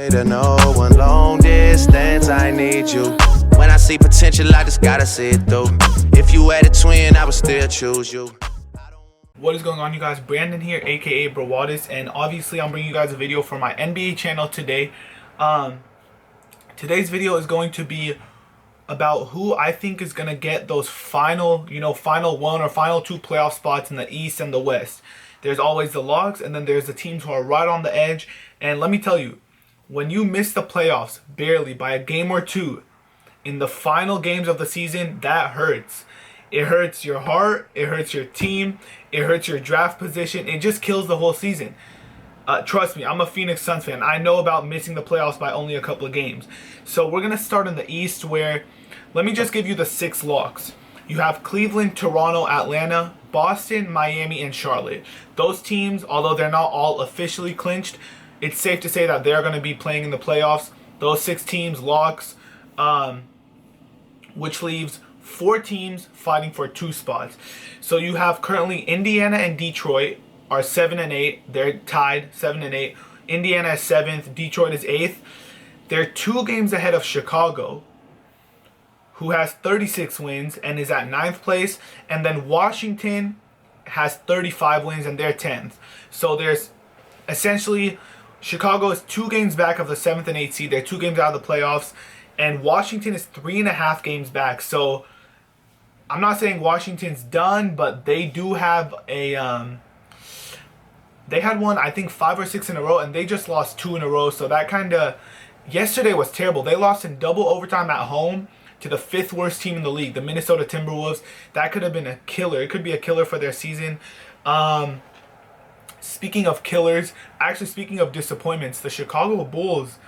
me to no one. Long distance, I need you. When I see potential, I just gotta see it through. If you had a twin, I would still choose you. What is going on, you guys? Brandon here, aka Brawadis, and obviously I'm bringing you guys a video for my NBA channel today. Today's video is going to be about who I think is gonna get those final one or final two playoff spots in the East and the West. There's always the locks, and then there's the teams who are right on the edge. And let me tell you, when you miss the playoffs barely by a game or two in the final games of the season, that hurts. It hurts your heart, it hurts your team, it hurts your draft position, it just kills the whole season. Trust me, I'm a Phoenix Suns fan. I know about missing the playoffs by only a couple of games. So we're going to start in the East, where, let me just give you the 6 locks. You have Cleveland, Toronto, Atlanta, Boston, Miami, and Charlotte. Those teams, although they're not all officially clinched, it's safe to say that they're going to be playing in the playoffs. Those 6 teams, locks, which leaves 4 teams fighting for 2 spots. So you have currently Indiana and Detroit are 7 and 8. They're tied 7 and 8. Indiana is 7th. Detroit is 8th. They're 2 games ahead of Chicago, who has 36 wins and is at 9th place. And then Washington has 35 wins and they're 10th. So there's essentially, Chicago is 2 games back of the 7th and 8th seed. They're 2 games out of the playoffs. And Washington is 3.5 games back. So I'm not saying Washington's done, but they do have a they had won, I think, 5 or 6 in a row, and they just lost 2 in a row. So that kind of, yesterday was terrible. They lost in double overtime at home to the 5th worst team in the league, the Minnesota Timberwolves. That could have been a killer. It could be a killer for their season. Speaking of killers, actually speaking of disappointments, the Chicago Bulls,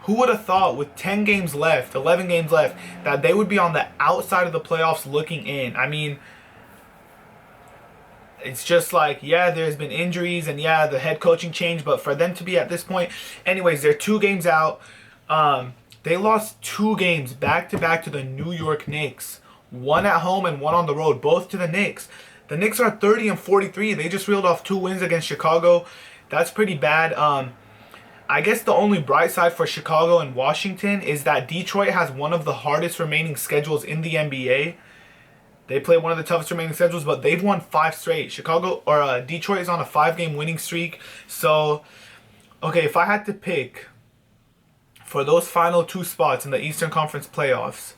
who would have thought with 10 games left, 11 games left, that they would be on the outside of the playoffs looking in? I mean, it's just like, yeah, there's been injuries, and yeah, the head coaching change, but for them to be at this point, anyways, they're 2 games out. They lost 2 games back-to-back to the New York Knicks. 1 at home and 1 on the road, both to the Knicks. The Knicks are 30 and 43. They just reeled off 2 wins against Chicago. That's pretty bad. I guess the only bright side for Chicago and Washington is that Detroit has one of the hardest remaining schedules in the NBA. They play one of the toughest remaining schedules, but they've won 5 straight. Detroit is on a 5-game winning streak. So, okay, if I had to pick for those final 2 spots in the Eastern Conference playoffs,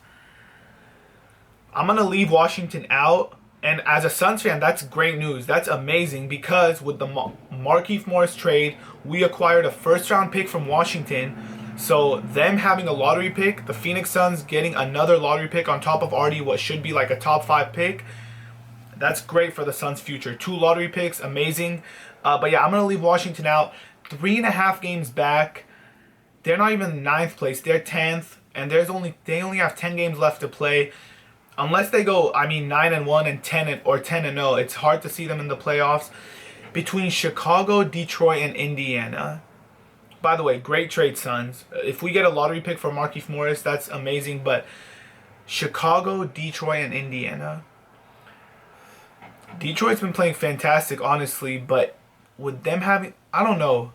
I'm going to leave Washington out. And as a Suns fan, that's great news. That's amazing, because with the Markieff Morris trade, we acquired a first-round pick from Washington. So them having a lottery pick, the Phoenix Suns getting another lottery pick on top of already what should be like a top 5 pick, that's great for the Suns' future. 2 lottery picks, amazing. But yeah, I'm going to leave Washington out. 3.5 games back. They're not even 9th place. They're 10th. And they only have 10 games left to play. Unless they go, 9-1 and 10-0, it's hard to see them in the playoffs. Between Chicago, Detroit, and Indiana. By the way, great trade, Suns. If we get a lottery pick for Markieff Morris, that's amazing. But Chicago, Detroit, and Indiana. Detroit's been playing fantastic, honestly. But with them having, I don't know.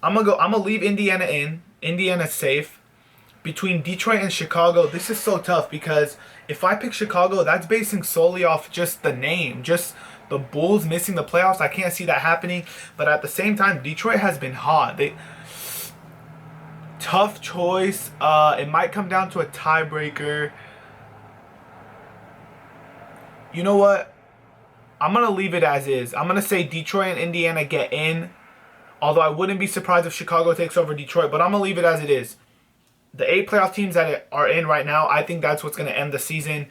I'm gonna leave Indiana in. Indiana's safe. Between Detroit and Chicago, this is so tough, because if I pick Chicago, that's basing solely off just the name, just the Bulls missing the playoffs. I can't see that happening. But at the same time, Detroit has been hot. Tough choice. It might come down to a tiebreaker. You know what? I'm going to leave it as is. I'm going to say Detroit and Indiana get in. Although I wouldn't be surprised if Chicago takes over Detroit. But I'm going to leave it as it is. The 8 playoff teams that are in right now, I think that's what's going to end the season.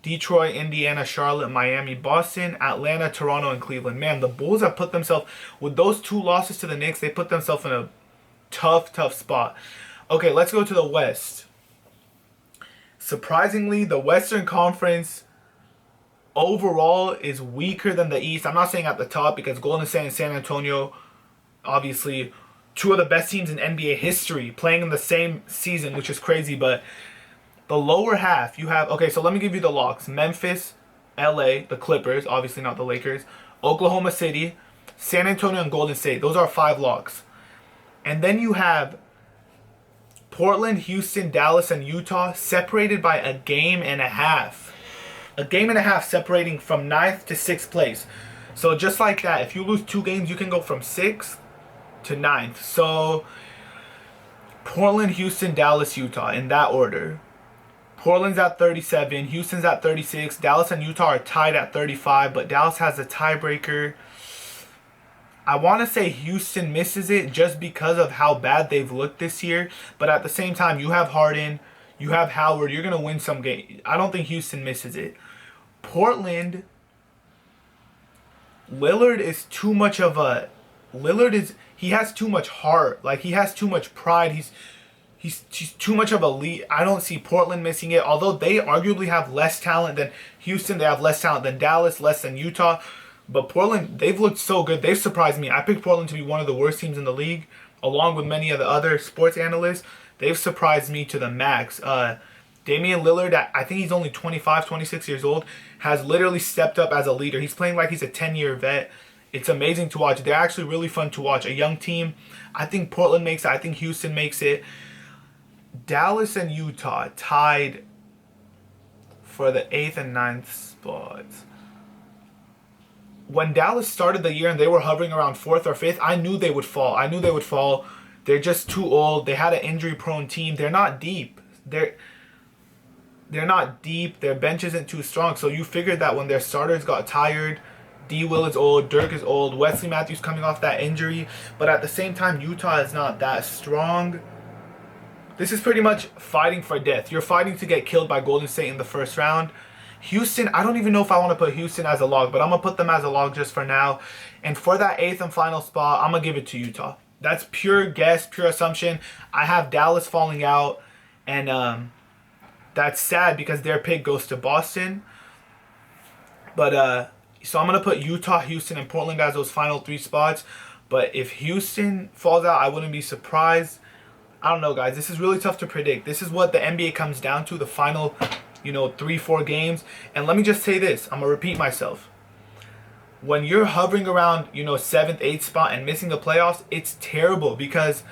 Detroit, Indiana, Charlotte, Miami, Boston, Atlanta, Toronto, and Cleveland. Man, the Bulls have put themselves, with those 2 losses to the Knicks, they put themselves in a tough spot. Okay, let's go to the West. Surprisingly, the Western Conference overall is weaker than the East. I'm not saying at the top, because Golden State and San Antonio, obviously 2 of the best teams in NBA history playing in the same season, which is crazy. But the lower half, you have, okay, so let me give you the locks. Memphis, LA, the Clippers, obviously not the Lakers, Oklahoma City, San Antonio, and Golden State. Those are 5 locks. And then you have Portland, Houston, Dallas, and Utah separated by a game and a half. A game and a half separating from 9th to 6th place. So just like that, if you lose 2 games, you can go from 6th to 9th. So Portland, Houston, Dallas, Utah in that order. Portland's at 37, Houston's at 36, Dallas and Utah are tied at 35, but Dallas has a tiebreaker. I want to say Houston misses it just because of how bad they've looked this year, but at the same time, you have Harden, you have Howard, you're going to win some game. I don't think Houston misses it. Portland, Lillard is too much of a... he has too much heart. Like, he has too much pride. He's too much of a lead. I don't see Portland missing it. Although they arguably have less talent than Houston. They have less talent than Dallas, less than Utah. But Portland, they've looked so good. They've surprised me. I picked Portland to be one of the worst teams in the league, along with many of the other sports analysts. They've surprised me to the max. Damian Lillard, I think he's only 25, 26 years old, has literally stepped up as a leader. He's playing like he's a 10-year vet. It's amazing to watch. They're actually really fun to watch. A young team. I think Portland makes it. I think Houston makes it. Dallas and Utah tied for the 8th and 9th spots. When Dallas started the year and they were hovering around 4th or 5th, I knew they would fall. They're just too old. They had an injury-prone team. They're not deep. They're not deep. Their bench isn't too strong. So you figured that when their starters got tired, D. Will is old, Dirk is old, Wesley Matthews coming off that injury. But at the same time, Utah is not that strong. This is pretty much fighting for death. You're fighting to get killed by Golden State in the first round. Houston, I don't even know if I want to put Houston as a log, but I'm going to put them as a log just for now. And for that 8th and final spot, I'm going to give it to Utah. That's pure guess, pure assumption. I have Dallas falling out, and that's sad because their pick goes to Boston. But so I'm going to put Utah, Houston, and Portland as those final 3 spots. But if Houston falls out, I wouldn't be surprised. I don't know, guys. This is really tough to predict. This is what the NBA comes down to, the final, 3-4 games. And let me just say this. I'm going to repeat myself. When you're hovering around, 7th, 8th spot and missing the playoffs, it's terrible because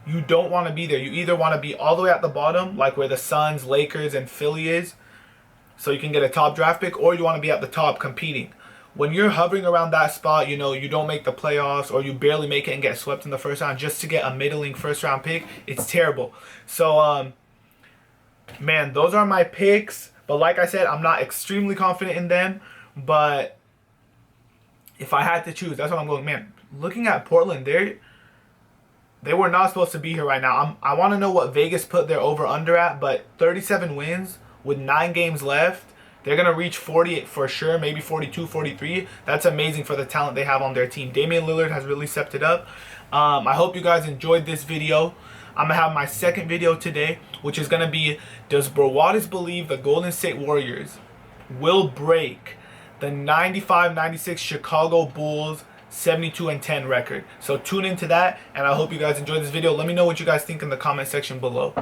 you don't want to be there. You either want to be all the way at the bottom, like where the Suns, Lakers, and Philly is, so you can get a top draft pick, or you want to be at the top competing. When you're hovering around that spot, you don't make the playoffs or you barely make it and get swept in the first round just to get a middling first round pick, it's terrible. So, man, those are my picks. But like I said, I'm not extremely confident in them. But if I had to choose, that's what I'm going. Man, looking at Portland, they were not supposed to be here right now. I want to know what Vegas put their over-under at, but 37 wins with 9 games left. They're going to reach 40 for sure, maybe 42, 43. That's amazing for the talent they have on their team. Damian Lillard has really stepped it up. I hope you guys enjoyed this video. I'm going to have my second video today, which is going to be, does Brawadis believe the Golden State Warriors will break the 95-96 Chicago Bulls 72-10 record? So tune into that, and I hope you guys enjoyed this video. Let me know what you guys think in the comment section below.